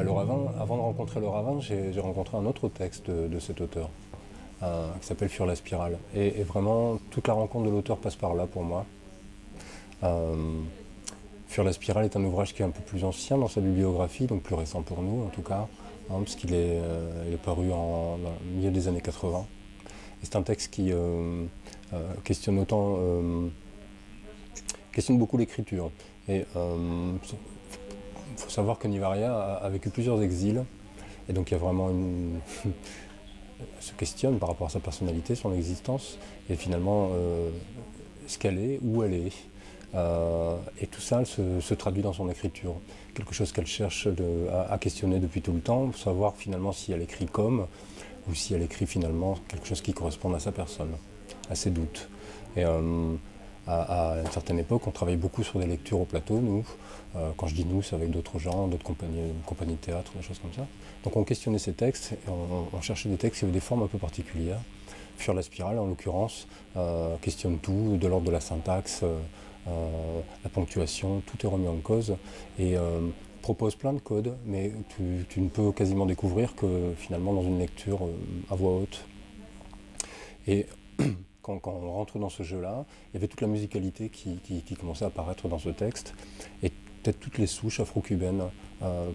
Le Ravin, avant de rencontrer Le Ravin, j'ai rencontré un autre texte de cet auteur, qui s'appelle Fuir la spirale. Et vraiment, toute la rencontre de l'auteur passe par là pour moi. Euh, Fuir la spirale est un ouvrage qui est un peu plus ancien dans sa bibliographie, donc plus récent pour nous en tout cas, parce qu'il est, il est paru dans le milieu des années 80. Et c'est un texte qui questionne autant, questionne beaucoup l'écriture. Et il faut savoir que Nivaria a vécu plusieurs exils, et donc il y a vraiment une se questionne par rapport à sa personnalité, son existence, et finalement ce qu'elle est, où elle est. Et tout ça se traduit dans son écriture. Quelque chose qu'elle cherche à questionner depuis tout le temps, pour savoir finalement si elle écrit comme, ou si elle écrit finalement quelque chose qui corresponde à sa personne, à ses doutes. Et à une certaine époque, on travaille beaucoup sur des lectures au plateau, nous. Quand je dis nous, c'est avec d'autres gens, d'autres compagnies de théâtre, des choses comme ça. Donc on questionnait ces textes, et on cherchait des textes qui avaient des formes un peu particulières. Fuir la spirale, en l'occurrence, questionne tout, de l'ordre de la syntaxe, la ponctuation, tout est remis en cause. Et propose plein de codes, mais tu ne peux quasiment découvrir que finalement dans une lecture à voix haute. Et quand on rentre dans ce jeu-là, il y avait toute la musicalité qui commençait à apparaître dans ce texte, et peut-être toutes les souches afro-cubaines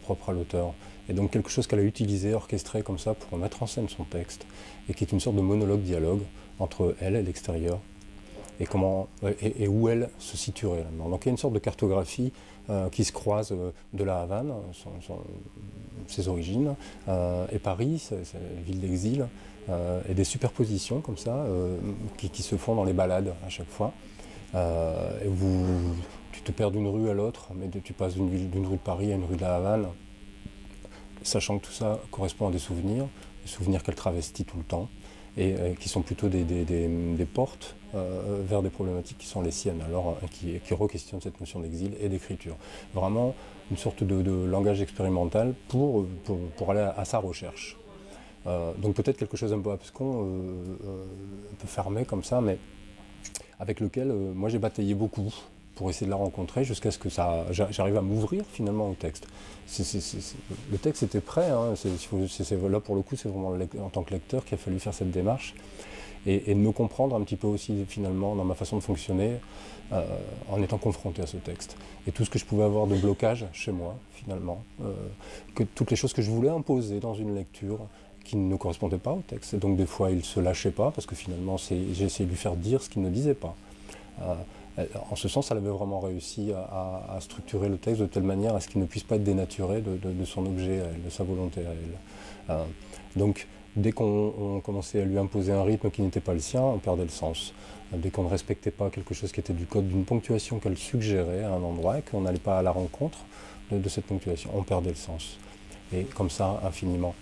propres à l'auteur. Et donc quelque chose qu'elle a utilisé, orchestré comme ça pour mettre en scène son texte, et qui est une sorte de monologue-dialogue entre elle et l'extérieur, et où elle se situerait là-dedans. Donc il y a une sorte de cartographie qui se croise de la Havane, ses origines, et Paris, c'est la ville d'exil, et des superpositions comme ça qui se font dans les balades à chaque fois. Et où tu te perds d'une rue à l'autre, mais tu passes d'une rue de Paris à une rue de la Havane, sachant que tout ça correspond à des souvenirs qu'elle travestit tout le temps, et qui sont plutôt des portes vers des problématiques qui sont les siennes, alors qui re-questionnent cette notion d'exil et d'écriture. Vraiment une sorte de langage expérimental pour aller à sa recherche. Donc peut-être quelque chose un peu abscon, un peu fermé comme ça, mais avec lequel moi j'ai bataillé beaucoup pour essayer de la rencontrer jusqu'à ce que j'arrive à m'ouvrir finalement au texte. Le texte était prêt, hein, là pour le coup c'est vraiment en tant que lecteur qu'il a fallu faire cette démarche et de me comprendre un petit peu aussi finalement dans ma façon de fonctionner en étant confronté à ce texte. Et tout ce que je pouvais avoir de blocage chez moi finalement, que toutes les choses que je voulais imposer dans une lecture qui ne correspondaient pas au texte. Et donc des fois il ne se lâchait pas parce que finalement j'ai essayé de lui faire dire ce qu'il ne disait pas. En ce sens, elle avait vraiment réussi à structurer le texte de telle manière à ce qu'il ne puisse pas être dénaturé de son objet à elle, de sa volonté à elle. Donc, dès qu'on commençait à lui imposer un rythme qui n'était pas le sien, on perdait le sens. Dès qu'on ne respectait pas quelque chose qui était du code d'une ponctuation qu'elle suggérait à un endroit et qu'on n'allait pas à la rencontre de cette ponctuation, on perdait le sens. Et comme ça, infiniment.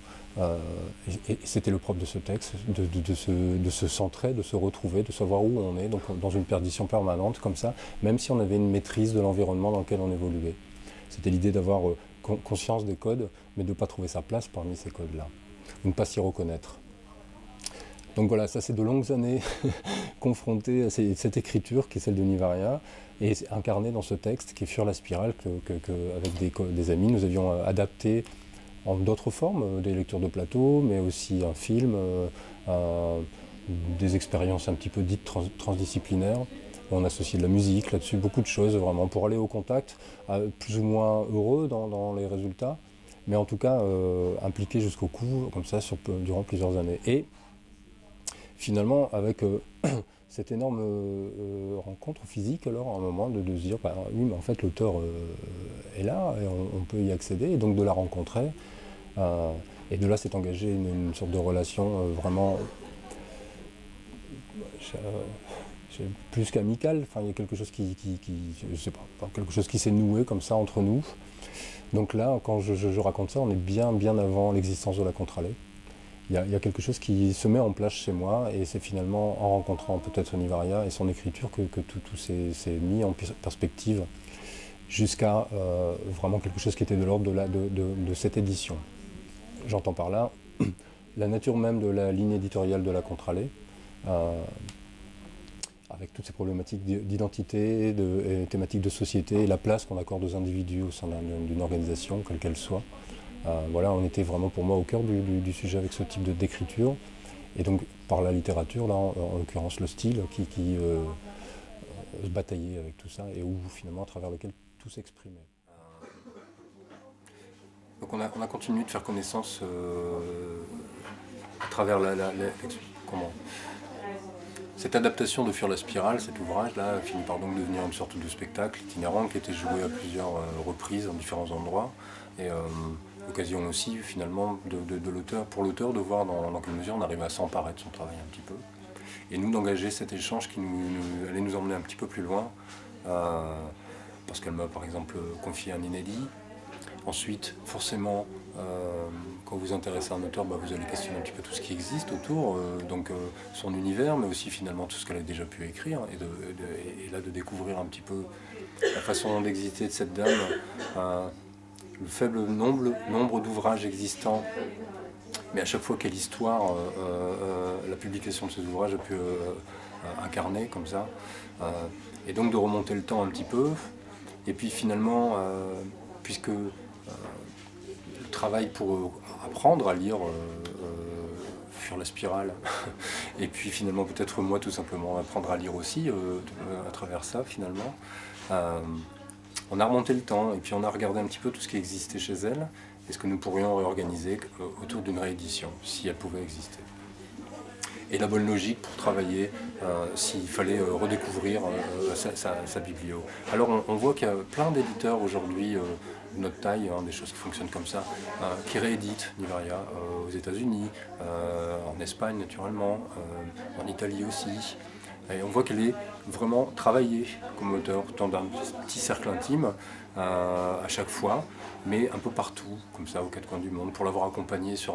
Et c'était le propre de ce texte, de se centrer, de se retrouver, de savoir où on est, donc dans une perdition permanente comme ça, même si on avait une maîtrise de l'environnement dans lequel on évoluait. C'était l'idée d'avoir conscience des codes, mais de ne pas trouver sa place parmi ces codes-là, ou ne pas s'y reconnaître. Donc voilà, ça c'est de longues années confrontées à cette écriture qui est celle de Nivaria, et incarnée dans ce texte qui est Fuir la spirale, avec des amis, nous avions adapté en d'autres formes, des lectures de plateau, mais aussi un film, des expériences un petit peu dites transdisciplinaires. On associe de la musique là-dessus, beaucoup de choses vraiment pour aller au contact, plus ou moins heureux dans les résultats, mais en tout cas impliqué jusqu'au cou, comme ça, durant plusieurs années. Et finalement, avec cette énorme rencontre physique, alors à un moment de se dire, oui, mais en fait l'auteur est là, et on peut y accéder, et donc de la rencontrer. Et de là s'est engagée une sorte de relation vraiment plus qu'amicale. Enfin, il y a quelque chose je sais pas, quelque chose qui s'est noué comme ça entre nous. Donc là, quand je raconte ça, on est bien avant l'existence de la contre-allée. Il y a quelque chose qui se met en place chez moi, et c'est finalement en rencontrant peut-être Nivaria et son écriture que tout s'est mis en perspective jusqu'à vraiment quelque chose qui était de l'ordre de cette édition. J'entends par là la nature même de la ligne éditoriale de la Contre-allée, avec toutes ces problématiques d'identité, et thématiques de société, et la place qu'on accorde aux individus au sein d'une organisation, quelle qu'elle soit, Voilà, on était vraiment pour moi au cœur du sujet avec ce type d'écriture. Et donc par la littérature, là, en l'occurrence le style, qui se bataillait avec tout ça et où finalement à travers lequel tout s'exprimait. Donc on a continué de faire connaissance à travers comment, cette adaptation de Fuir la spirale, cet ouvrage-là, finit par donc devenir une sorte de spectacle itinérant qui était joué à plusieurs reprises dans différents endroits. Et l'occasion aussi, finalement, de l'auteur, pour l'auteur de voir dans quelle mesure on arrive à s'emparer de son travail un petit peu. Et nous, d'engager cet échange qui allait nous emmener un petit peu plus loin, parce qu'elle m'a, par exemple, confié un inédit. Ensuite, forcément, quand vous vous intéressez à un auteur, vous allez questionner un petit peu tout ce qui existe autour, donc son univers, mais aussi finalement tout ce qu'elle a déjà pu écrire, et là de découvrir un petit peu la façon d'exister de cette dame, le faible nombre d'ouvrages existants, mais à chaque fois quelle histoire la publication de ces ouvrages a pu incarner comme ça, et donc de remonter le temps un petit peu, et puis finalement, puisque le travail pour apprendre à lire Fuir la spirale, et puis finalement peut-être moi tout simplement apprendre à lire aussi à travers ça finalement. On a remonté le temps et puis on a regardé un petit peu tout ce qui existait chez elle et ce que nous pourrions réorganiser autour d'une réédition, si elle pouvait exister. Et la bonne logique pour travailler s'il fallait redécouvrir sa biblio. Alors on voit qu'il y a plein d'éditeurs aujourd'hui de notre taille, des choses qui fonctionnent comme ça, qui rééditent Nivaria aux États-Unis, en Espagne naturellement, en Italie aussi. Et on voit qu'elle est vraiment travaillée comme auteur, dans un petit cercle intime à chaque fois, mais un peu partout, comme ça, aux quatre coins du monde. Pour l'avoir accompagnée sur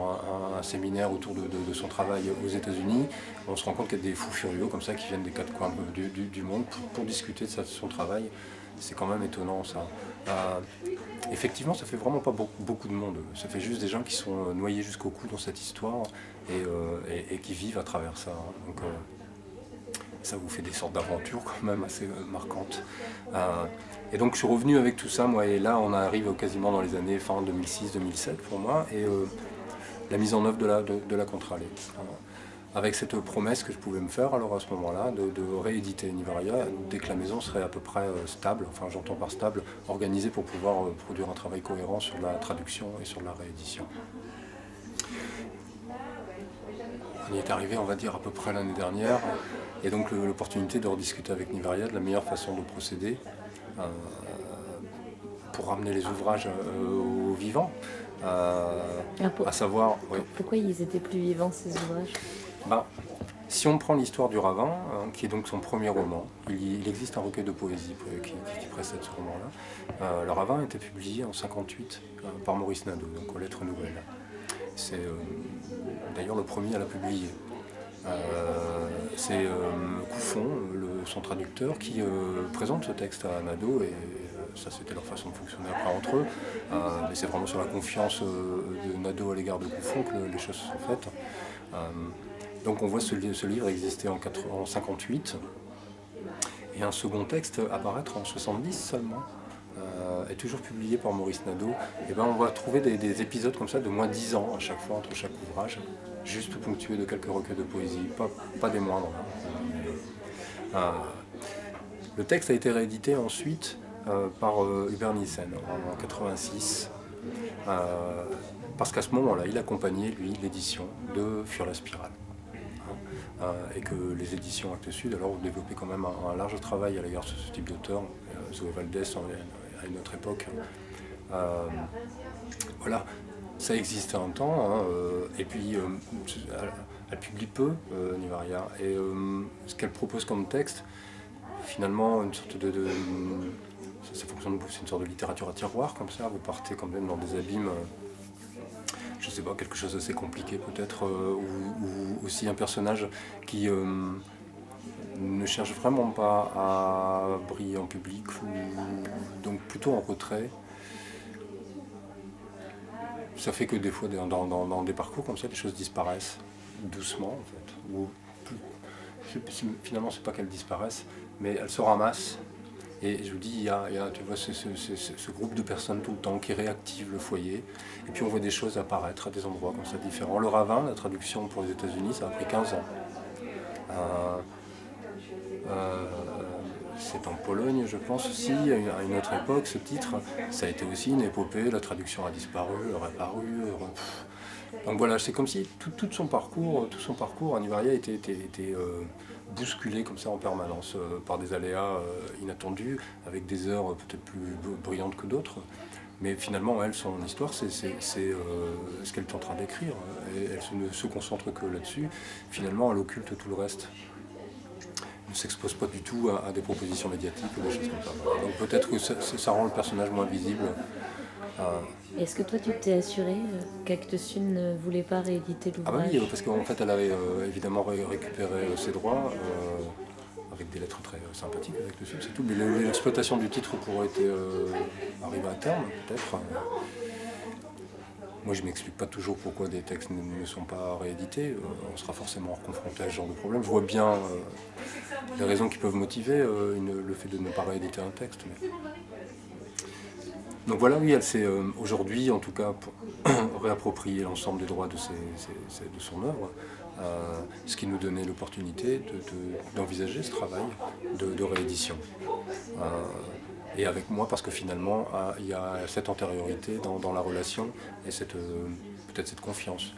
un séminaire autour de son travail aux États-Unis, on se rend compte qu'il y a des fous furieux comme ça qui viennent des quatre coins du monde pour discuter de son travail. C'est quand même étonnant ça. Effectivement, ça fait vraiment pas beaucoup de monde. Ça fait juste des gens qui sont noyés jusqu'au cou dans cette histoire et qui vivent à travers ça. Donc, ça vous fait des sortes d'aventures quand même assez marquantes. Et donc je suis revenu avec tout ça, moi, et là on arrive quasiment dans les années fin 2006-2007 pour moi, et la mise en œuvre de la Contralée. Avec cette promesse que je pouvais me faire alors à ce moment-là de rééditer Nivaria dès que la maison serait à peu près stable, enfin j'entends par stable, organisée pour pouvoir produire un travail cohérent sur la traduction et sur la réédition. On y est arrivé, on va dire, à peu près l'année dernière, et donc l'opportunité de rediscuter avec Nivaria de la meilleure façon de procéder pour ramener les ouvrages aux vivants. À savoir... Pourquoi ils étaient plus vivants, ces ouvrages ? Si on prend l'histoire du Ravin, qui est donc son premier roman, il existe un recueil de poésie qui précède ce roman-là. Le Ravin a été publié en 1958 par Maurice Nadeau, donc aux Lettres Nouvelles. C'est d'ailleurs le premier à la publier. C'est Couffon, son traducteur, qui présente ce texte à Nadeau, et ça c'était leur façon de fonctionner après entre eux. Mais c'est vraiment sur la confiance de Nadeau à l'égard de Couffon que les choses se sont faites. Donc on voit ce livre exister en 1958 et un second texte apparaître en 1970 seulement, est toujours publié par Maurice Nadeau. Et on va trouver des épisodes comme ça de moins 10 ans à chaque fois entre chaque ouvrage, juste ponctués de quelques recueils de poésie, pas des moindres. Le texte a été réédité ensuite par Hubert Nielsen en 1986. Parce qu'à ce moment-là, il accompagnait, lui, l'édition de Fuir la spirale. Et que les éditions Actes Sud alors ont développé quand même un large travail à l'égard de ce type d'auteur, Zoé Valdès à une autre époque. Voilà, ça existait un temps, et puis elle publie peu, Nivaria, et ce qu'elle propose comme texte, finalement, une sorte ça fonctionne, c'est une sorte de littérature à tiroir comme ça, vous partez quand même dans des abîmes, je sais pas, quelque chose d'assez compliqué peut-être, ou aussi un personnage qui ne cherche vraiment pas à briller en public, donc plutôt en retrait. Ça fait que des fois, dans des parcours comme ça, les choses disparaissent doucement en fait. Finalement, c'est pas qu'elles disparaissent, mais elles se ramassent. Et je vous dis, tu vois ce groupe de personnes tout le temps qui réactivent le foyer. Et puis on voit des choses apparaître à des endroits comme ça différents. Le Ravin, la traduction pour les États-Unis, ça a pris 15 ans. Euh, euh, c'est en Pologne, je pense aussi, à une autre époque, ce titre. Ça a été aussi une épopée, la traduction a disparu, réapparu. Donc voilà, c'est comme si tout son parcours à Nivaria était bousculé comme ça en permanence par des aléas inattendus, avec des heures peut-être plus brillantes que d'autres. Mais finalement, elle, son histoire, c'est ce qu'elle est en train d'écrire. Et elle ne se concentre que là-dessus. Finalement, elle occulte tout le reste. Elle ne s'expose pas du tout à des propositions médiatiques ou des choses comme ça. Donc peut-être que ça rend le personnage moins visible. Est-ce que toi tu t'es assuré qu'Actes Sud ne voulait pas rééditer Ah bah l'ouvrage? oui, parce qu'en fait elle avait évidemment récupéré ses droits avec des lettres très sympathiques avec le Sud, c'est tout. Mais l'exploitation du titre pourrait arriver à terme, peut-être. Moi je m'explique pas toujours pourquoi des textes ne sont pas réédités. On sera forcément confronté à ce genre de problème. Je vois bien les raisons qui peuvent motiver le fait de ne pas rééditer un texte. Mais... Donc voilà, oui, elle s'est aujourd'hui, en tout cas, réapproprié l'ensemble des droits de son œuvre, ce qui nous donnait l'opportunité d'envisager ce travail de réédition. Et avec moi, parce que finalement, il y a cette antériorité dans la relation et peut-être cette confiance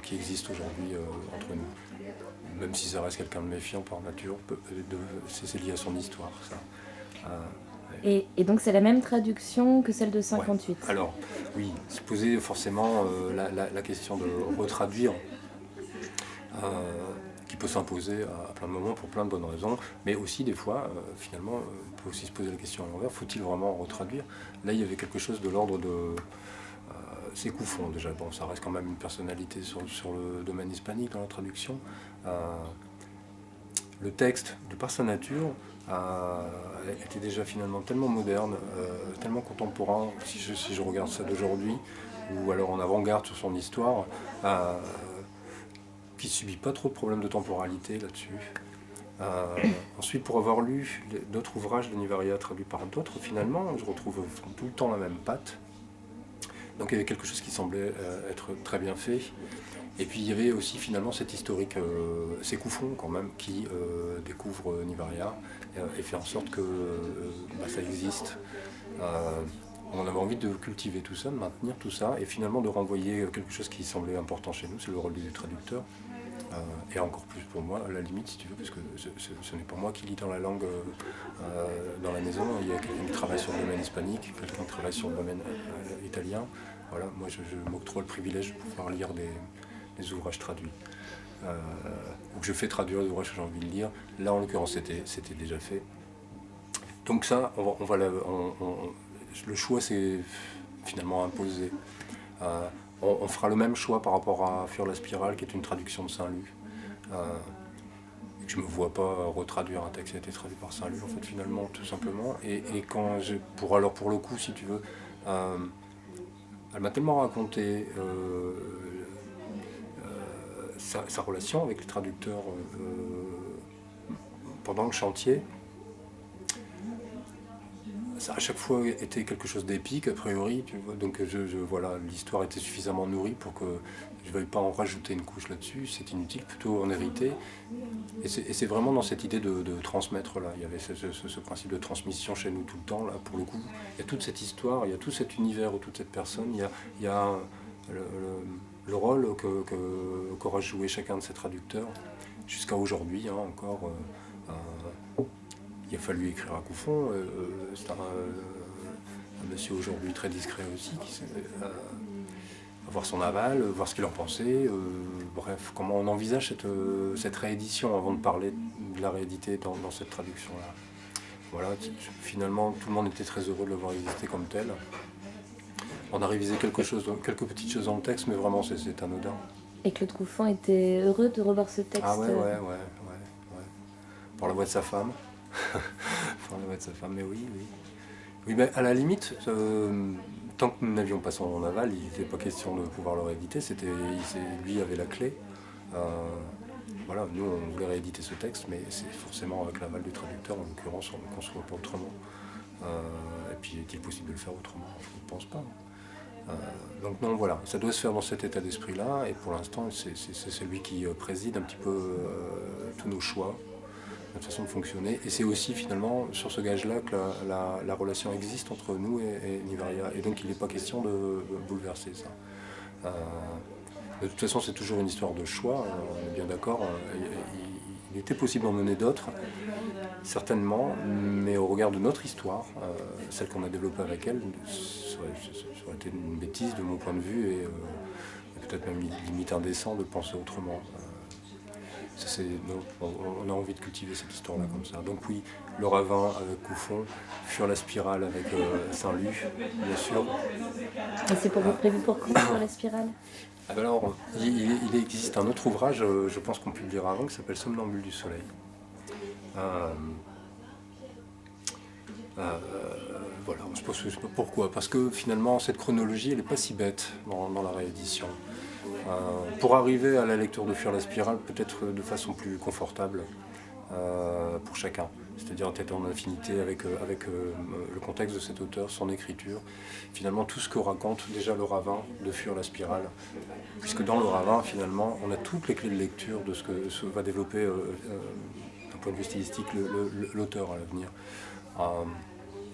qui existe aujourd'hui entre nous. Même si ça reste quelqu'un de méfiant par nature, c'est lié à son histoire, ça. Et donc c'est la même traduction que celle de 58. Ouais. Alors, oui, se poser forcément la question de retraduire, qui peut s'imposer à plein de moments pour plein de bonnes raisons, mais aussi des fois, finalement, on peut aussi se poser la question à l'envers, faut-il vraiment retraduire? Là, il y avait quelque chose de l'ordre de... c'est Couffon déjà, bon, ça reste quand même une personnalité sur le domaine hispanique dans la traduction. Le texte, de par sa nature, était déjà finalement tellement moderne, tellement contemporain, si je regarde ça d'aujourd'hui, ou alors en avant-garde sur son histoire, qui ne subit pas trop de problèmes de temporalité là-dessus. Ensuite, pour avoir lu d'autres ouvrages de Nivaria traduits par d'autres, finalement, je retrouve tout le temps la même patte. Donc il y avait quelque chose qui semblait être très bien fait. Et puis il y avait aussi finalement cet historique, c'est Couffon quand même, qui découvre Nivaria et fait en sorte que ça existe. On avait envie de cultiver tout ça, de maintenir tout ça, et finalement de renvoyer quelque chose qui semblait important chez nous, c'est le rôle du traducteur. Et encore plus pour moi, à la limite, si tu veux, parce que ce n'est pas moi qui lis dans la langue dans la maison, il y a quelqu'un qui travaille sur le domaine hispanique, quelqu'un qui travaille sur le domaine italien. Voilà, moi je m'octroie le privilège de pouvoir lire des ouvrages traduits. Ou que je fais traduire des ouvrages que j'ai envie de lire. Là, en l'occurrence, c'était déjà fait. Donc ça, le choix s'est finalement imposé. On fera le même choix par rapport à Fuir la spirale, qui est une traduction de Saint-Luc. Je ne me vois pas retraduire un texte qui a été traduit par Saint-Luc, en fait, finalement, tout simplement. Et quand pour le coup, si tu veux, elle m'a tellement raconté sa relation avec le traducteur pendant le chantier. Ça a à chaque fois été quelque chose d'épique, a priori, tu vois. Donc voilà, l'histoire était suffisamment nourrie pour que je ne veuille pas en rajouter une couche là-dessus. C'est inutile, plutôt en hériter. Et c'est vraiment dans cette idée de transmettre là. Il y avait ce principe de transmission chez nous tout le temps, là, pour le coup. Il y a toute cette histoire, il y a tout cet univers ou toute cette personne. Il y a le rôle qu'aura joué chacun de ces traducteurs jusqu'à aujourd'hui, encore. Il a fallu écrire à Couffon, c'est un monsieur aujourd'hui très discret aussi, qui voir son aval, voir ce qu'il en pensait, bref, comment on envisage cette réédition avant de parler de la rééditer dans cette traduction-là. Voilà, finalement tout le monde était très heureux de l'avoir existé comme tel. On a révisé quelques petites choses dans le texte, mais vraiment c'est anodin. Et Claude Couffon était heureux de revoir ce texte? Ah ouais. Pour la voix de sa femme. Pour la voix de sa femme, mais oui. Oui, mais à la limite, tant que nous n'avions pas son aval, il n'était pas question de pouvoir le rééditer. Lui avait la clé. voilà, nous on voulait rééditer ce texte, mais c'est forcément avec l'aval du traducteur, en l'occurrence on ne le conçoit pas autrement. Et puis est-il possible de le faire autrement? Je ne pense pas. Donc non, voilà, ça doit se faire dans cet état d'esprit-là, et pour l'instant c'est celui qui préside un petit peu tous nos choix, notre façon de fonctionner, et c'est aussi finalement sur ce gage-là que la relation existe entre nous et Nivaria, et donc il n'est pas question de bouleverser ça. De toute façon c'est toujours une histoire de choix, on est bien d'accord, il était possible d'en mener d'autres, certainement, mais au regard de notre histoire, celle qu'on a développée avec elle, ça aurait été une bêtise de mon point de vue, et peut-être même limite indécent de penser autrement. On a envie de cultiver cette histoire-là comme ça. Donc oui, le ravin avec Couffon, Fuir la spirale avec Saint-Luc, bien sûr. Et c'est prévu pour quand, Fuir la spirale? Alors, il existe un autre ouvrage, je pense qu'on publiera avant, qui s'appelle Somnambule du soleil. Voilà, on se pose pourquoi. Parce que finalement, cette chronologie, elle n'est pas si bête dans la réédition. Pour arriver à la lecture de Fuir la spirale, peut-être de façon plus confortable pour chacun. C'est-à-dire peut-être en affinité avec le contexte de cet auteur, son écriture. Finalement, tout ce que raconte déjà le ravin de Fuir la spirale. Puisque dans le ravin, finalement, on a toutes les clés de lecture de ce que va développer d'un point de vue stylistique l'auteur à l'avenir.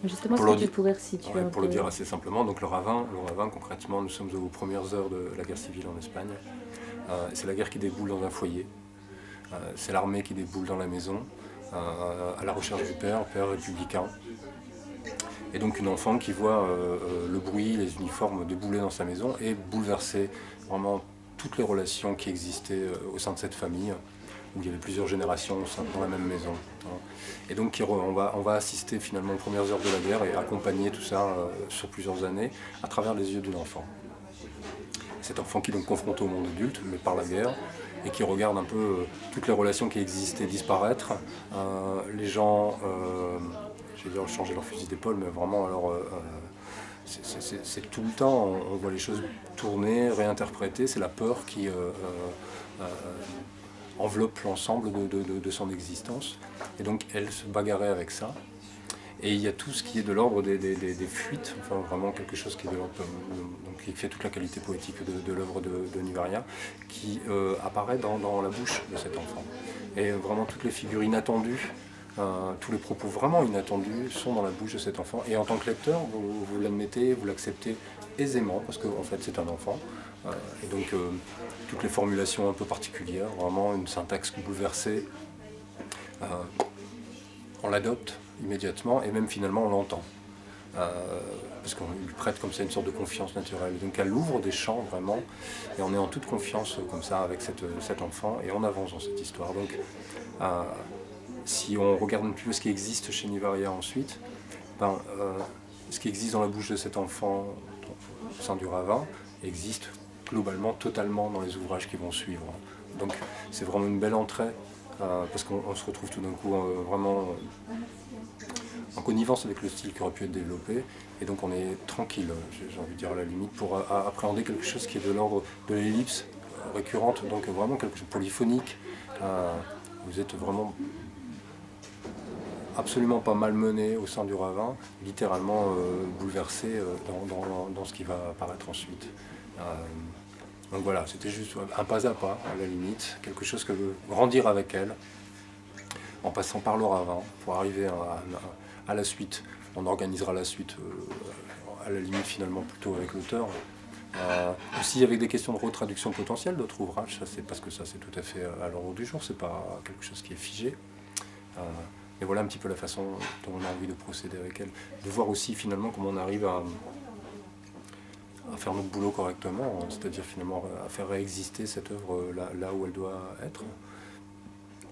Justement, est-ce que tu pourrais resituer un peu? Pour le dire assez simplement, donc le ravin, concrètement, nous sommes aux premières heures de la guerre civile en Espagne. C'est la guerre qui déboule dans un foyer. C'est l'armée qui déboule dans la maison, à la recherche du père républicain. Et donc une enfant qui voit le bruit, les uniformes débouler dans sa maison et bouleverser vraiment toutes les relations qui existaient au sein de cette famille, où il y avait plusieurs générations dans la même maison. Et donc on va assister finalement aux premières heures de la guerre et accompagner tout ça sur plusieurs années à travers les yeux d'un enfant. Cet enfant qui est donc confronté au monde adulte, mais par la guerre, et qui regarde un peu toutes les relations qui existaient disparaître. Les gens, je vais dire changer leur fusil d'épaule, mais vraiment alors c'est tout le temps, on voit les choses tourner, réinterpréter, c'est la peur qui enveloppe l'ensemble de son existence. Et donc elle se bagarrait avec ça. Et il y a tout ce qui est de l'ordre des fuites, enfin vraiment quelque chose qui est de l'ordre, donc qui fait toute la qualité poétique de l'œuvre de Nivaria, qui apparaît dans la bouche de cet enfant. Et vraiment toutes les figures inattendues, tous les propos vraiment inattendus sont dans la bouche de cet enfant. Et en tant que lecteur, vous l'admettez, vous l'acceptez aisément, parce qu'en fait c'est un enfant. Et donc toutes les formulations un peu particulières, vraiment une syntaxe bouleversée, on l'adopte immédiatement, et même finalement on l'entend. Parce qu'on lui prête comme ça une sorte de confiance naturelle. Donc elle ouvre des champs vraiment, et on est en toute confiance comme ça avec cet enfant, et on avance dans cette histoire. Donc si on regarde un petit peu ce qui existe chez Nivaria ensuite, ce qui existe dans la bouche de cet enfant au sein du ravin existe globalement totalement dans les ouvrages qui vont suivre. Donc c'est vraiment une belle entrée, parce qu'on se retrouve tout d'un coup vraiment en connivence avec le style qui aurait pu être développé, et donc on est tranquille, j'ai envie de dire à la limite, pour appréhender quelque chose qui est de l'ordre de l'ellipse récurrente, donc vraiment quelque chose de polyphonique. Vous êtes vraiment absolument pas malmené au sein du ravin, littéralement bouleversé dans ce qui va apparaître ensuite. Donc voilà, c'était juste un pas à pas, à la limite, quelque chose que grandir avec elle, en passant par le ravin, pour arriver à la suite. On organisera la suite, à la limite finalement plutôt avec l'auteur. Aussi avec des questions de retraduction potentielle d'autres ouvrages, ça c'est parce que ça c'est tout à fait à l'ordre du jour, c'est pas quelque chose qui est figé. Et voilà un petit peu la façon dont on a envie de procéder avec elle, de voir aussi finalement comment on arrive à faire notre boulot correctement, c'est-à-dire finalement à faire réexister cette œuvre là où elle doit être,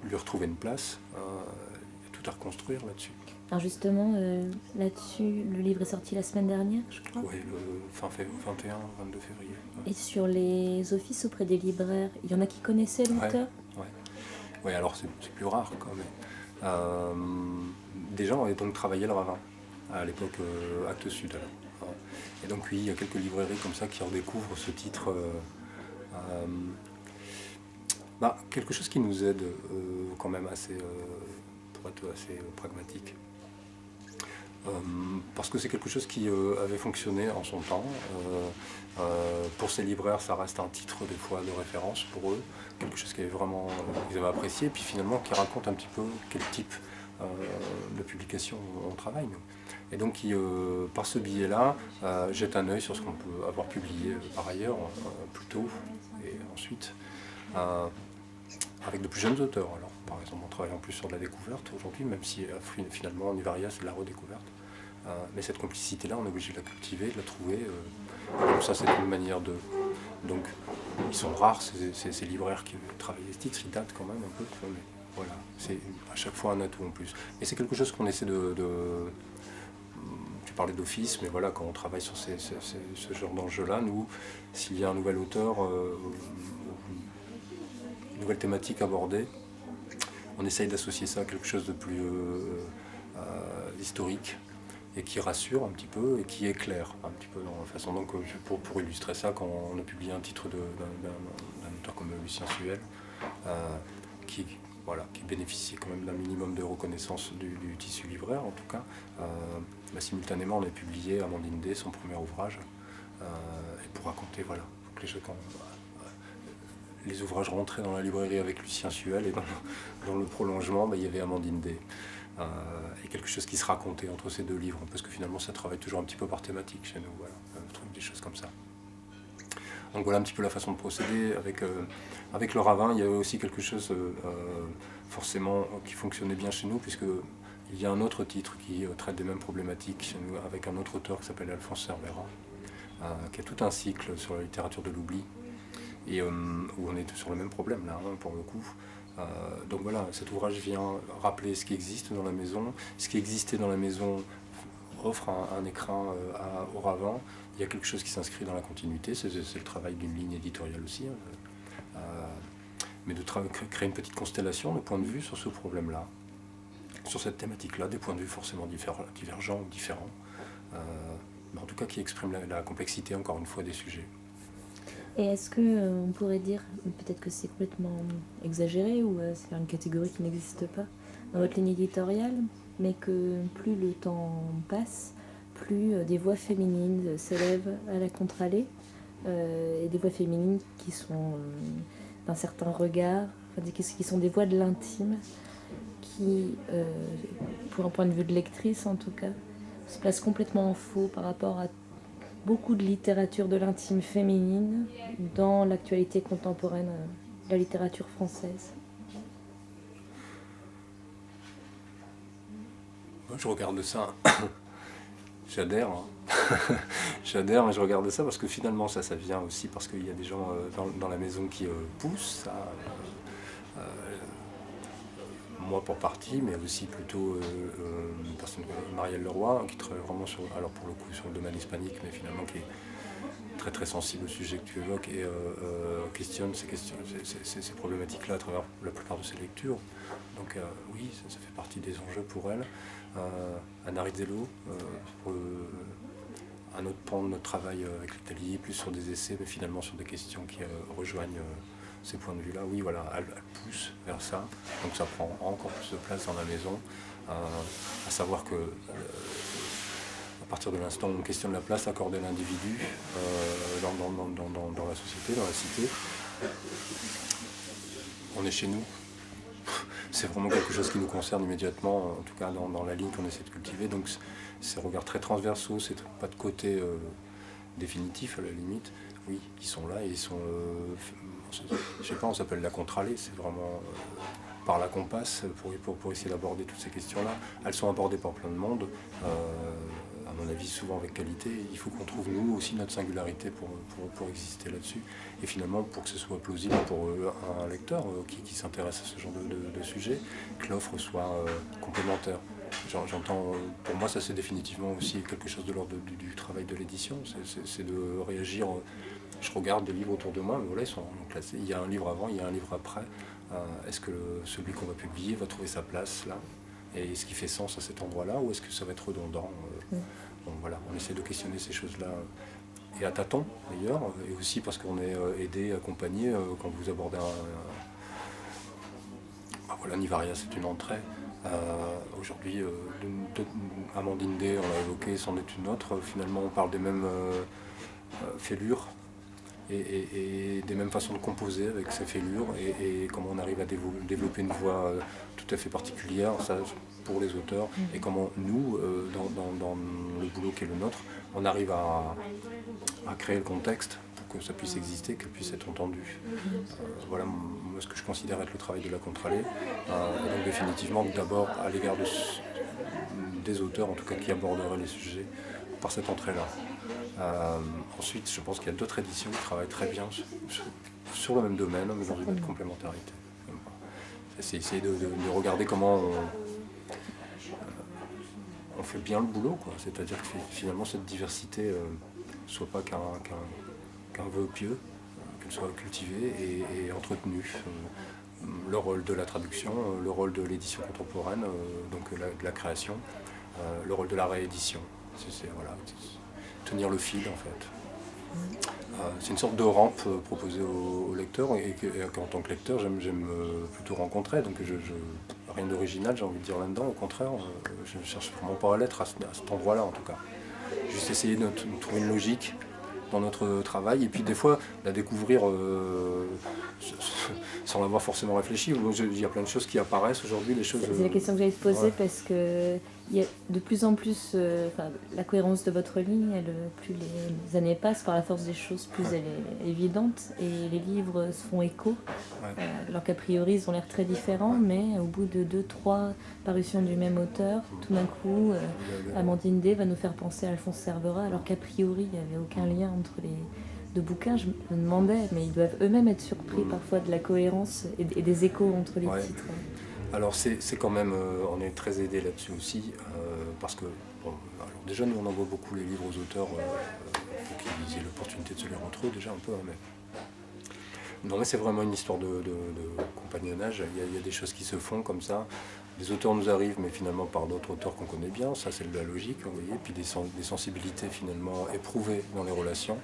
lui retrouver une place, il y a tout à reconstruire là-dessus. Alors justement, là-dessus, le livre est sorti la semaine dernière, je crois. Oui, le 21-22 février. Ouais. Et sur les offices auprès des libraires, il y en a qui connaissaient l'auteur? Oui, alors c'est plus rare quand même. Des gens avaient donc travaillé le ravin, à l'époque Actes Sud. Alors. Et donc oui, il y a quelques librairies comme ça qui redécouvrent ce titre Quelque chose qui nous aide quand même assez, pour être assez pragmatique. Parce que c'est quelque chose qui avait fonctionné en son temps. Pour ces libraires, ça reste un titre des fois de référence pour eux, quelque chose qu'ils avaient apprécié, et puis finalement qui raconte un petit peu quel type de publication on travaille, nous. Et donc qui, par ce biais-là, jette un œil sur ce qu'on peut avoir publié par ailleurs, plus tôt, et ensuite, avec de plus jeunes auteurs. Alors, par exemple, on travaille en plus sur de la découverte aujourd'hui, même si finalement Nivaria c'est de la redécouverte. Mais cette complicité-là, on est obligé de la cultiver, de la trouver. Donc ça, c'est une manière de... Donc, ils sont rares, ces libraires qui travaillent les titres, ils datent quand même un peu. Mais voilà, c'est à chaque fois un atout en plus. Et c'est quelque chose qu'on essaie tu parlais d'office, mais voilà, quand on travaille sur ce genre d'enjeu-là, nous, s'il y a un nouvel auteur, une nouvelle thématique abordée, on essaye d'associer ça à quelque chose de plus historique et qui rassure un petit peu et qui éclaire un petit peu dans la façon. Donc pour illustrer ça, quand on a publié un titre d'un auteur comme Lucien Suel, qui bénéficiait quand même d'un minimum de reconnaissance du tissu livraire en tout cas, simultanément on a publié Amandine D, son premier ouvrage, et pour raconter, voilà, que les ouvrages rentraient dans la librairie avec Lucien Suel, et dans le prolongement, il y avait Amandine D. Et quelque chose qui se racontait entre ces deux livres, parce que finalement ça travaille toujours un petit peu par thématique chez nous, voilà, on trouve des choses comme ça. Donc voilà un petit peu la façon de procéder. Avec le ravin, il y avait aussi quelque chose forcément qui fonctionnait bien chez nous, puisqu'il y a un autre titre qui traite des mêmes problématiques chez nous, avec un autre auteur qui s'appelle Alphonse Cervera, qui a tout un cycle sur la littérature de l'oubli, et où on est sur le même problème là, pour le coup. Donc voilà, cet ouvrage vient rappeler ce qui existe dans la maison. Ce qui existait dans la maison offre un écrin au ravin. Il y a quelque chose qui s'inscrit dans la continuité, c'est le travail d'une ligne éditoriale aussi, mais de créer une petite constellation de points de vue sur ce problème-là, sur cette thématique-là, des points de vue forcément divergents ou différents, mais en tout cas qui expriment la complexité, encore une fois, des sujets. Et est-ce qu'on pourrait dire, peut-être que c'est complètement exagéré ou c'est une catégorie qui n'existe pas dans votre ligne éditoriale, mais que plus le temps passe, plus des voix féminines s'élèvent à la contre-allée, et des voix féminines qui sont d'un certain regard, qui sont des voix de l'intime, qui, pour un point de vue de lectrice en tout cas, se placent complètement en faux par rapport à beaucoup de littérature de l'intime féminine dans l'actualité contemporaine de la littérature française. Moi, je regarde ça, j'adhère, j'adhère, mais je regarde ça parce que finalement ça vient aussi parce qu'il y a des gens dans la maison qui poussent ça. Moi pour partie, mais aussi plutôt une personne comme Marielle Leroy, qui travaille vraiment sur le domaine hispanique, mais finalement qui est très très sensible au sujet que tu évoques et questionne ces problématiques-là à travers la plupart de ses lectures. Donc oui, ça fait partie des enjeux pour elle. Anna Rizzello, pour un autre pan de notre travail avec l'Italie, plus sur des essais, mais finalement sur des questions qui rejoignent ces points de vue-là. Oui, voilà, elle pousse vers ça, donc ça prend encore plus de place dans la maison, à savoir que à partir de l'instant où on questionne la place accordée à l'individu dans la société, dans la cité, on est chez nous. C'est vraiment quelque chose qui nous concerne immédiatement, en tout cas dans la ligne qu'on essaie de cultiver. Donc ces regards très transversaux, c'est pas de côté définitif à la limite. Oui, ils sont là et ils sont... je sais pas, on s'appelle la contre-allée, c'est vraiment par là qu'on passe pour essayer d'aborder toutes ces questions-là. Elles sont abordées par plein de monde, à mon avis souvent avec qualité. Il faut qu'on trouve nous aussi notre singularité pour exister là-dessus. Et finalement, pour que ce soit plausible pour un lecteur qui s'intéresse à ce genre de sujet, que l'offre soit complémentaire. J'entends, pour moi, ça c'est définitivement aussi quelque chose de l'ordre du travail de l'édition, c'est de réagir. Je regarde des livres autour de moi, mais voilà, ils sont classés. Il y a un livre avant, il y a un livre après. Est-ce que celui qu'on va publier va trouver sa place là? Et est-ce qu'il fait sens à cet endroit-là, ou est-ce que ça va être redondant? Donc voilà, on essaie de questionner ces choses-là. Et à tâtons d'ailleurs, et aussi parce qu'on est aidé, accompagné quand vous abordez la Nivaria, c'est une entrée. Aujourd'hui, Amandine D, on l'a évoqué, c'en est une autre. Finalement, on parle des mêmes fêlures et des mêmes façons de composer avec ces fêlures et comment on arrive à développer une voix tout à fait particulière, ça pour les auteurs, et comment nous, dans le boulot qui est le nôtre, on arrive à créer le contexte pour que ça puisse exister, qu'elle puisse être entendue. Voilà moi, ce que je considère être le travail de la Contralée. Et donc définitivement d'abord à l'égard des auteurs, en tout cas qui aborderaient les sujets par cette entrée-là. Ensuite, je pense qu'il y a d'autres éditions qui travaillent très bien sur le même domaine, mais dans une autre complémentarité. C'est essayer de regarder comment on fait bien le boulot, quoi. C'est-à-dire que finalement cette diversité ne soit pas qu'un vœu pieux, qu'elle soit cultivée et entretenue. Le rôle de la traduction, le rôle de l'édition contemporaine, donc de la création, le rôle de la réédition. Voilà, tenir le fil en fait. C'est une sorte de rampe proposée aux lecteurs et qu'en tant que lecteur j'aime plutôt rencontrer. Donc rien d'original j'ai envie de dire là-dedans, au contraire, je ne cherche vraiment pas à l'être à cet endroit-là en tout cas. Juste essayer de trouver une logique dans notre travail et puis des fois la découvrir sans l'avoir forcément réfléchi. Il y a plein de choses qui apparaissent aujourd'hui, les choses... C'est la question que j'allais te poser parce que il y a de plus en plus, la cohérence de votre ligne, plus les années passent, par la force des choses, plus elle est évidente et les livres se font écho. Alors qu'a priori ils ont l'air très différents, mais au bout de 2-3 parutions du même auteur, tout d'un coup, Amandine D va nous faire penser à Alphonse Servera, alors qu'a priori il n'y avait aucun lien entre les deux bouquins. Je me demandais, mais ils doivent eux-mêmes être surpris parfois de la cohérence et des échos entre les titres. Alors c'est quand même, on est très aidé là-dessus aussi, parce que, bon, alors déjà nous on envoie beaucoup les livres aux auteurs pour qu'ils aient l'opportunité de se lire entre eux déjà un peu, hein, non mais c'est vraiment une histoire de compagnonnage, il y a des choses qui se font comme ça, les auteurs nous arrivent mais finalement par d'autres auteurs qu'on connaît bien, ça c'est de la logique, vous voyez, puis des sensibilités finalement éprouvées dans les relations,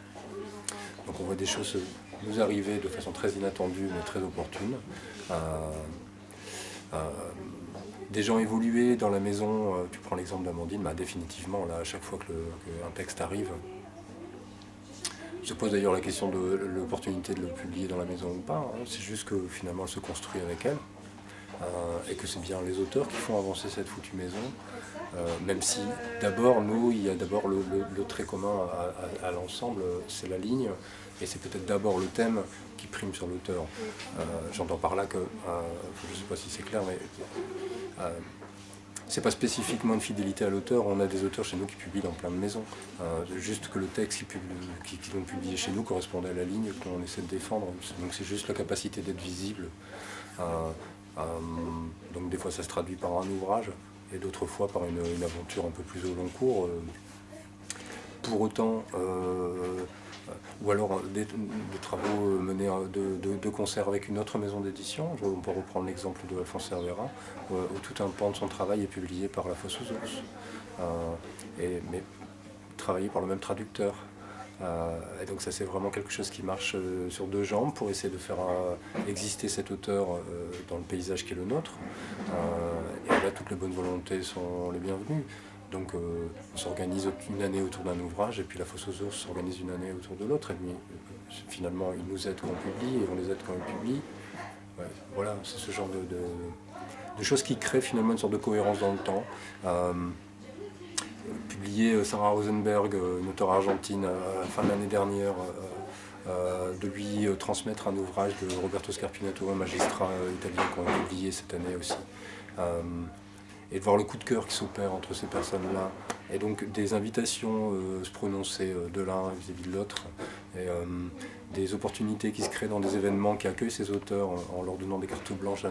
donc on voit des choses nous arriver de façon très inattendue mais très opportune. Des gens évolués dans la maison, tu prends l'exemple d'Amandine, définitivement, là, à chaque fois qu'un texte arrive, se pose d'ailleurs la question de l'opportunité de le publier dans la maison ou pas, hein. C'est juste que finalement elle se construit avec elle, et que c'est bien les auteurs qui font avancer cette foutue maison, même si d'abord, nous, il y a d'abord le trait commun à l'ensemble, c'est la ligne, et c'est peut-être d'abord le thème qui prime sur l'auteur. J'entends par là que, je ne sais pas si c'est clair, mais c'est pas spécifiquement une fidélité à l'auteur. On a des auteurs chez nous qui publient dans plein de maisons. Juste que le texte qu'ils ont publié chez nous correspondait à la ligne qu'on essaie de défendre. Donc c'est juste la capacité d'être visible. Donc des fois ça se traduit par un ouvrage et d'autres fois par une aventure un peu plus au long cours. Pour autant, ou alors des travaux menés de concert avec une autre maison d'édition. On peut reprendre l'exemple de Alphonse Servera, où tout un pan de son travail est publié par La Fosse aux Ours, mais travaillé par le même traducteur. Et donc ça c'est vraiment quelque chose qui marche sur deux jambes pour essayer de faire exister cet auteur dans le paysage qui est le nôtre. Et là toutes les bonnes volontés sont les bienvenues. Donc on s'organise une année autour d'un ouvrage et puis La Fosse aux Ours s'organise une année autour de l'autre. Et puis finalement ils nous aident quand on publie et on les aide quand ils publient. Ouais, voilà, c'est ce genre de choses qui créent finalement une sorte de cohérence dans le temps. Publié Sarah Rosenberg, une auteure argentine, à la fin de l'année dernière, de lui transmettre un ouvrage de Roberto Scarpinato, un magistrat italien qu'on a publié cette année aussi. Et de voir le coup de cœur qui s'opère entre ces personnes-là, et donc des invitations se prononcer de l'un vis-à-vis de l'autre, et des opportunités qui se créent dans des événements qui accueillent ces auteurs en leur donnant des cartes blanches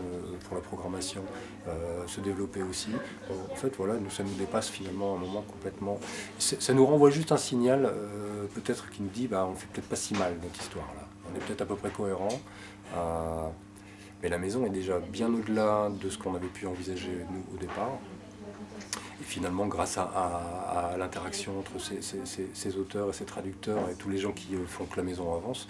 pour la programmation, se développer aussi. En fait, voilà, ça nous dépasse finalement à un moment complètement... Ça nous renvoie juste un signal, peut-être qui nous dit on fait peut-être pas si mal notre histoire là, on est peut-être à peu près cohérent. Mais la maison est déjà bien au-delà de ce qu'on avait pu envisager nous au départ. Et finalement, grâce à l'interaction entre ces auteurs et ces traducteurs et tous les gens qui font que la maison avance,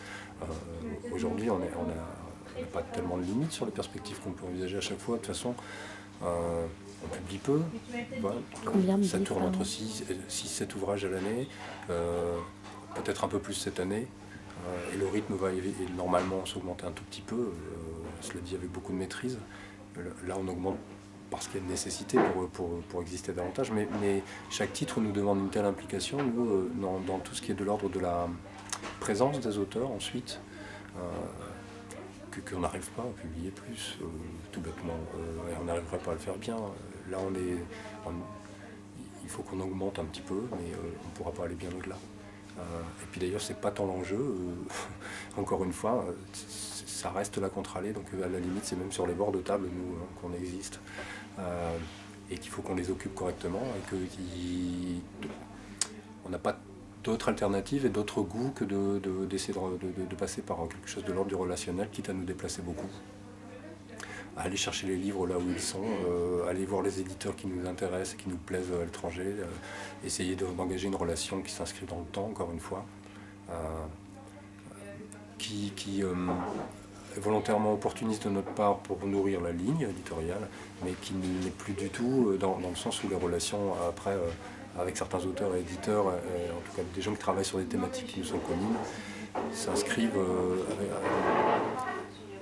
aujourd'hui on a on n'a pas tellement de limites sur les perspectives qu'on peut envisager à chaque fois. De toute façon, on publie peu. Voilà. Combien de Ça livres tourne par entre an? 6-7 ouvrages à l'année, peut-être un peu plus cette année. Et le rythme va normalement s'augmenter un tout petit peu, cela dit avec beaucoup de maîtrise. Là, on augmente parce qu'il y a une nécessité pour exister davantage, mais chaque titre nous demande une telle implication, nous, dans tout ce qui est de l'ordre de la présence des auteurs ensuite, qu'on n'arrive pas à publier plus, tout bêtement, et on n'arriverait pas à le faire bien. Là, il faut qu'on augmente un petit peu, mais on ne pourra pas aller bien au-delà. Et puis d'ailleurs, c'est pas tant l'enjeu, encore une fois, ça reste la contre-allée, donc à la limite, c'est même sur les bords de table, nous, qu'on existe. Et qu'il faut qu'on les occupe correctement, et qu'on n'a pas d'autres alternatives et d'autres goûts que d'essayer de passer par quelque chose de l'ordre du relationnel, quitte à nous déplacer beaucoup. Aller chercher les livres là où ils sont, aller voir les éditeurs qui nous intéressent et qui nous plaisent à l'étranger, essayer d'engager une relation qui s'inscrit dans le temps, encore une fois, qui est volontairement opportuniste de notre part pour nourrir la ligne éditoriale, mais qui n'est plus du tout dans le sens où les relations après avec certains auteurs et éditeurs, en tout cas des gens qui travaillent sur des thématiques qui nous sont communes, s'inscrivent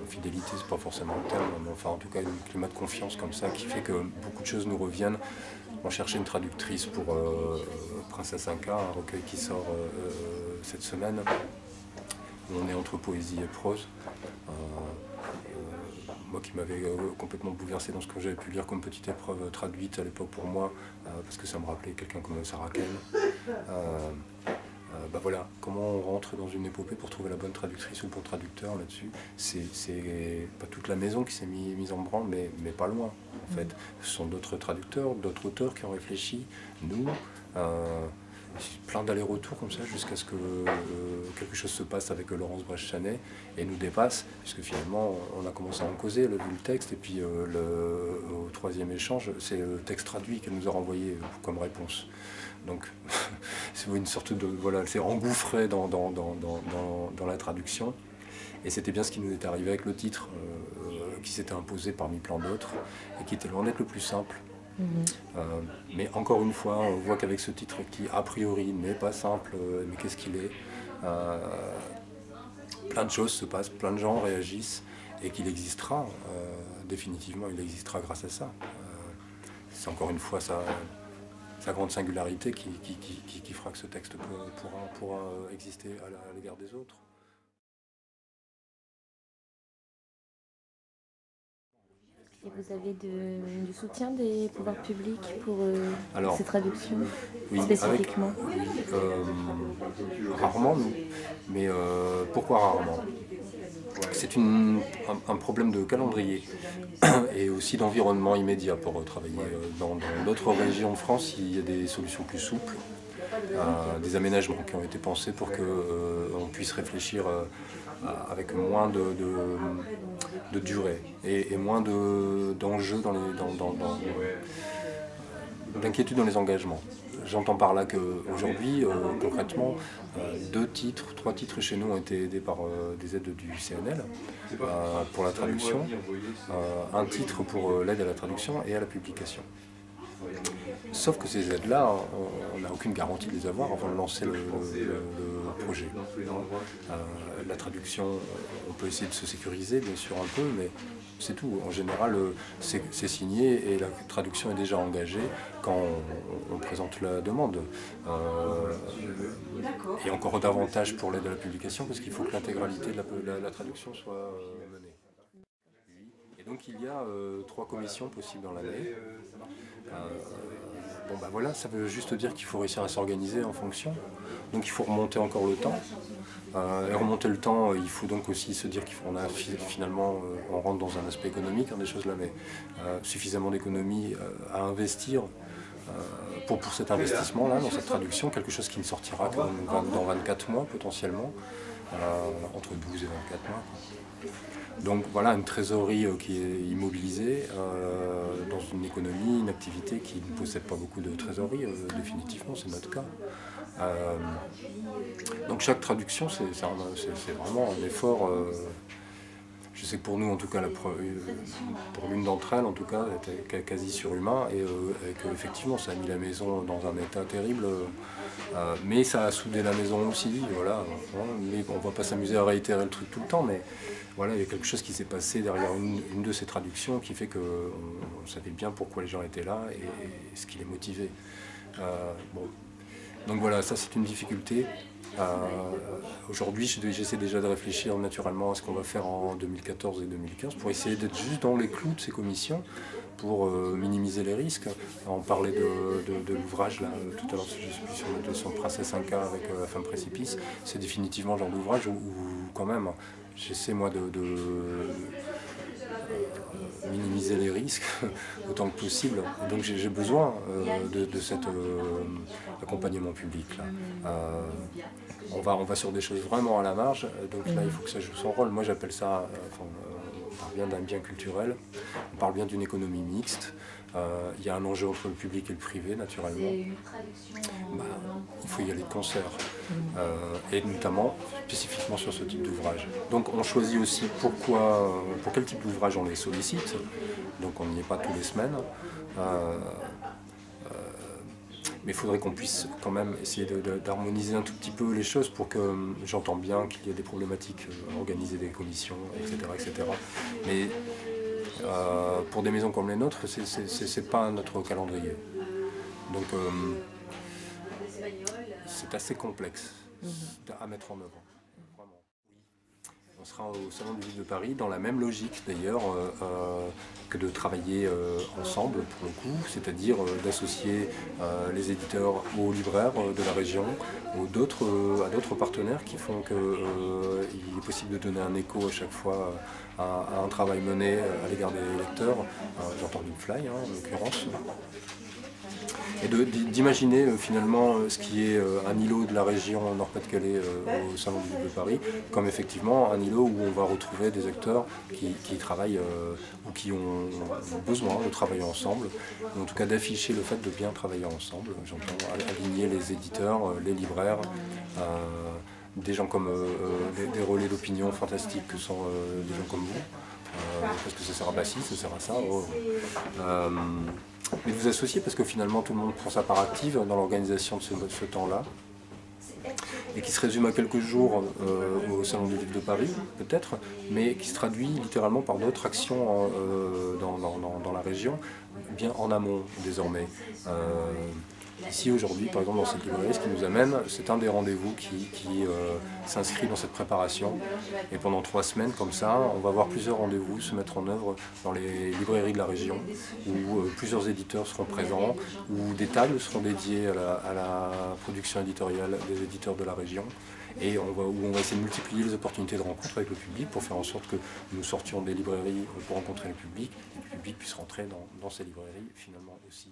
fidélité, c'est pas forcément le terme, mais enfin en tout cas un climat de confiance comme ça qui fait que beaucoup de choses nous reviennent. On cherchait une traductrice pour Princesse Inca, un recueil qui sort cette semaine, où on est entre poésie et prose. Moi qui m'avais complètement bouleversé dans ce que j'avais pu lire comme petite épreuve traduite à l'époque pour moi, parce que ça me rappelait quelqu'un comme Sarah Kane. Voilà, comment on rentre dans une épopée pour trouver la bonne traductrice ou le bon traducteur là-dessus. C'est pas toute la maison qui s'est mise en branle, mais pas loin en fait. Ce sont d'autres traducteurs, d'autres auteurs qui ont réfléchi, nous. Plein d'allers-retours comme ça jusqu'à ce que quelque chose se passe avec Laurence Brèche-Chanet et nous dépasse, puisque finalement on a commencé à en causer, vu le texte, et puis au troisième échange, c'est le texte traduit qu'elle nous a renvoyé comme réponse. Donc c'est une sorte de... Voilà, c'est engouffré dans la traduction. Et c'était bien ce qui nous est arrivé avec le titre, qui s'était imposé parmi plein d'autres, et qui était loin d'être le plus simple. Mais encore une fois, on voit qu'avec ce titre qui a priori n'est pas simple, mais qu'est-ce qu'il est, plein de choses se passent, plein de gens réagissent, et qu'il existera, définitivement il existera grâce à ça. C'est encore une fois sa grande singularité qui fera que ce texte pourra exister à l'égard des autres. Et vous avez du soutien des pouvoirs publics pour ces traductions, oui, spécifiquement? Rarement, nous. Mais pourquoi rarement? C'est un problème de calendrier et aussi d'environnement immédiat pour travailler. Dans d'autres régions de France, il y a des solutions plus souples, des aménagements qui ont été pensés pour qu'on puisse réfléchir avec moins de durée et moins d'enjeux d'inquiétude dans les engagements. J'entends par là qu'aujourd'hui, concrètement, 3 titres chez nous ont été aidés par des aides du CNL pour la traduction, un titre pour l'aide à la traduction et à la publication. Sauf que ces aides-là, on n'a aucune garantie de les avoir avant de lancer le projet. La traduction, on peut essayer de se sécuriser, bien sûr, un peu, mais c'est tout. En général, c'est signé et la traduction est déjà engagée quand on présente la demande. Et encore davantage pour l'aide à la publication, parce qu'il faut que l'intégralité de la traduction soit menée. Et donc il y a 3 commissions possibles dans l'année. Voilà, ça veut juste dire qu'il faut réussir à s'organiser en fonction. Donc il faut remonter encore le temps. Et remonter le temps, il faut donc aussi se dire qu'on a finalement, on rentre dans un aspect économique, des choses là, mais suffisamment d'économie à investir pour cet investissement-là, dans cette traduction, quelque chose qui ne sortira que dans 24 mois potentiellement, entre 12 et 24 mois. Donc voilà, une trésorerie qui est immobilisée dans une économie, une activité qui ne possède pas beaucoup de trésorerie, définitivement, c'est notre cas. Donc chaque traduction, c'est vraiment un effort, je Je sais que pour nous, en tout cas, pour l'une d'entre elles, en tout cas, était quasi surhumain et qu'effectivement, ça a mis la maison dans un état terrible. Mais ça a soudé la maison aussi, voilà. Mais on ne va pas s'amuser à réitérer le truc tout le temps, mais voilà, il y a quelque chose qui s'est passé derrière une de ces traductions qui fait qu'on savait bien pourquoi les gens étaient là et ce qui les motivait. Bon. Donc voilà, ça c'est une difficulté. Aujourd'hui, j'essaie déjà de réfléchir naturellement à ce qu'on va faire en 2014 et 2015 pour essayer d'être juste dans les clous de ces commissions, pour minimiser les risques. On parlait de l'ouvrage, là, tout à l'heure, je suis sur la leçon de Princesse Inca avec La Femme Précipice. C'est définitivement le genre d'ouvrage où, quand même, j'essaie moi de minimiser les risques autant que possible. Donc j'ai besoin de cet accompagnement public là. On va sur des choses vraiment à la marge, donc là il faut que ça joue son rôle. Moi j'appelle ça, on parle bien d'un bien culturel, on parle bien d'une économie mixte. Il y a un enjeu entre le public et le privé naturellement. Il faut y aller de concert, et notamment spécifiquement sur ce type d'ouvrage. Donc on choisit aussi pour quel type d'ouvrage on les sollicite, donc on n'y est pas tous les semaines. Mais il faudrait qu'on puisse quand même essayer d'harmoniser un tout petit peu les choses pour que j'entends bien qu'il y a des problématiques à organiser des commissions, etc. Mais pour des maisons comme les nôtres, c'est pas notre calendrier. Donc c'est assez complexe à mettre en œuvre. Vraiment. On sera au Salon du Livre de Paris dans la même logique d'ailleurs que de travailler ensemble pour le coup, c'est-à-dire d'associer les éditeurs aux libraires de la région, à d'autres partenaires qui font qu'il est possible de donner un écho à chaque fois à un travail mené à l'égard des lecteurs. J'entends Fly en l'occurrence. Et d'imaginer finalement ce qui est un îlot de la région Nord-Pas-de-Calais au Salon du Livre de Paris, comme effectivement un îlot où on va retrouver des acteurs qui travaillent ou qui ont besoin de travailler ensemble, ou en tout cas d'afficher le fait de bien travailler ensemble. J'entends aligner les éditeurs, les libraires, des gens comme des relais d'opinion fantastiques que sont des gens comme vous, parce que ça sert à Bassi, ça sert à ça. Mais de vous associer parce que finalement tout le monde prend sa part active dans l'organisation de ce temps-là et qui se résume à quelques jours au Salon du Livre de Paris peut-être, mais qui se traduit littéralement par d'autres actions dans la région, bien en amont désormais. Ici aujourd'hui, par exemple dans cette librairie, ce qui nous amène, c'est un des rendez-vous qui s'inscrit dans cette préparation. Et pendant 3 semaines, comme ça, on va voir plusieurs rendez-vous se mettre en œuvre dans les librairies de la région, où plusieurs éditeurs seront présents, où des tables seront dédiées à la production éditoriale des éditeurs de la région, et où on va essayer de multiplier les opportunités de rencontre avec le public pour faire en sorte que nous sortions des librairies pour rencontrer le public, et que le public puisse rentrer dans ces librairies finalement aussi.